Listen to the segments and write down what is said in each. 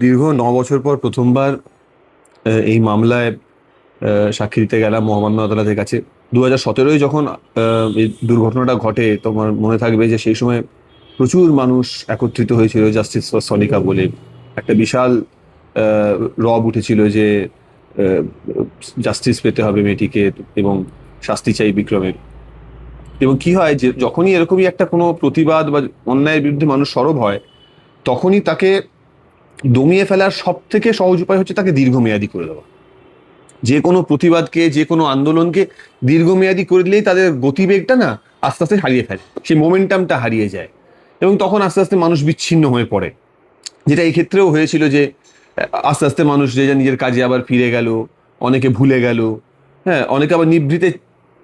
দীর্ঘ ৯ বছর পর প্রথমবার এই মামলায় সাক্ষী দিতে গেলাম মহামান্য আদালতের কাছে। 2017-য় যখন এই দুর্ঘটনাটা ঘটে, তোমার মনে থাকবে যে সেই সময় প্রচুর মানুষ একত্রিত হয়েছিল জাস্টিস ফর সনিকা বলে। একটা বিশাল রব উঠেছিল যে জাস্টিস পেতে হবে মেয়েটিকে এবং শাস্তি চাই বিক্রমের। এবং কি হয় যে যখনই এরকমই একটা কোনো প্রতিবাদ বা অন্যায়ের বিরুদ্ধে মানুষ সরব হয়, তখনই তাকে দমিয়ে ফেলার সব থেকে সহজ উপায় হচ্ছে তাকে দীর্ঘমেয়াদী করে দেওয়া। যে কোনো প্রতিবাদকে, যে কোনো আন্দোলনকে দীর্ঘমেয়াদী করে দিলেই তাদের গতিবেগটা না আস্তে আস্তে হারিয়ে ফেলে, সেই মোমেন্টামটা হারিয়ে যায় এবং তখন আস্তে আস্তে মানুষ বিচ্ছিন্ন হয়ে পড়ে। যেটা এই ক্ষেত্রেও হয়েছিল যে আস্তে আস্তে মানুষ যে যার নিজের কাজে আবার ফিরে গেল, অনেকে ভুলে গেল, হ্যাঁ, অনেকে আবার নিভৃতে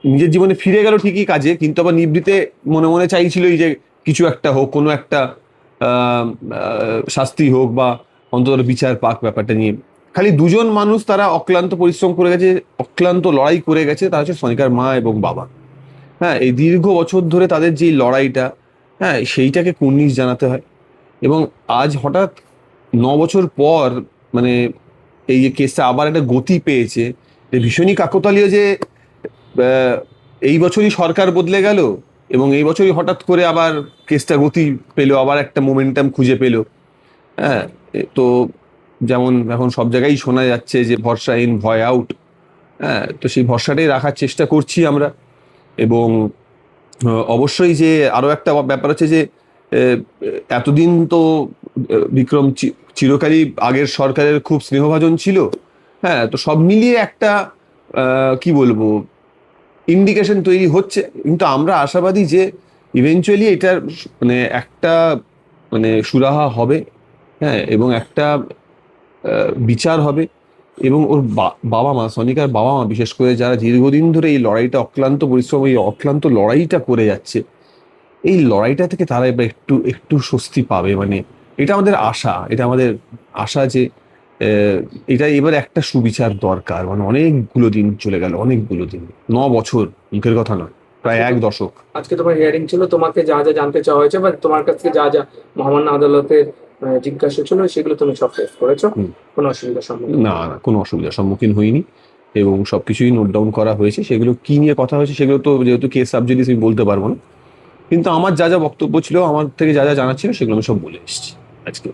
নিজের জীবনে ফিরে গেল ঠিকই কাজে, কিন্তু আবার নিভৃতে মনে মনে চাইছিলই যে কিছু একটা হোক, কোনো একটা শাস্তি হোক বা অন্তত বিচার পাক ব্যাপারটা নিয়ে। খালি দুজন মানুষ তারা অক্লান্ত পরিশ্রম করে গেছে, অক্লান্ত লড়াই করে গেছে, তারা হচ্ছে সনিকার মা এবং বাবা। হ্যাঁ, এই দীর্ঘ বছর ধরে তাদের যে লড়াইটা, হ্যাঁ, সেইটাকে কুর্নিশ জানাতে হয়। এবং আজ হঠাৎ ৯ বছর পর মানে এই যে কেসটা আবার একটা গতি পেয়েছে, ভীষণই কাকতালীয় যে এই বছরই সরকার বদলে গেল এবং এই বছরই হঠাৎ করে আবার কেসটা গতি পেলো, আবার একটা মোমেন্টাম খুঁজে পেলো। হ্যাঁ, তো যেমন এখন সব জায়গায় শোনা যাচ্ছে যে ভরসা ইন ভয় আউট। হ্যাঁ, তো সেই ভরসাটাই রাখার চেষ্টা করছি আমরা। এবং অবশ্যই যে আরো একটা ব্যাপার হচ্ছে যে এতদিন তো বিক্রম চিরকালই আগের সরকারের খুব স্নেহভাজন ছিল। হ্যাঁ, তো সব মিলিয়ে একটা কি বলবো ইন্ডিকেশন তৈরি হচ্ছে, কিন্তু আমরা আশাবাদী যে ইভেনচুয়ালি এটার মানে একটা মানে সুরাহা হবে। হ্যাঁ, এবং একটা বিচার হবে এবং ওর বাবা মা, সনিকার বাবা মা বিশেষ করে, যারা দীর্ঘদিন ধরে এই লড়াইটা অক্লান্ত পরিশ্রম, এই অক্লান্ত লড়াইটা করে যাচ্ছে, এই লড়াইটা থেকে তারা এবার একটু একটু স্বস্তি পাবে। মানে এটা আমাদের আশা, এটা আমাদের আশা যে এটা এবার একটা সুবিচার দরকার। মানে অনেকগুলো দিন চলে গেল, অনেকগুলো দিন, ৯ বছর মুখের কথা নয়, প্রায় 1 দশক। আজকে তোমার হিয়ারিং ছিল, তোমাকে যা যা জানতে চাওয়া হয়েছে বা তোমার কাছ থেকে যা যা মহামান্য আদালতের জিজ্ঞাসা ছিল সেগুলো তুমি সব ফেস করেছো? কোনো অসুবিধার সম্মুখীন? না না, কোনো অসুবিধার সম্মুখীন হইনি এবং সবকিছুই নোট ডাউন করা হয়েছে। সেগুলো কি নিয়ে কথা হয়েছে সেগুলো তো যেহেতু কেস সাবজুডিস আমি বলতে পারবো না, কিন্তু আমার যা যা বক্তব্য ছিল, আমার থেকে যা যা জানা ছিল, সেগুলো আমি সব বলে এসেছি আজকে।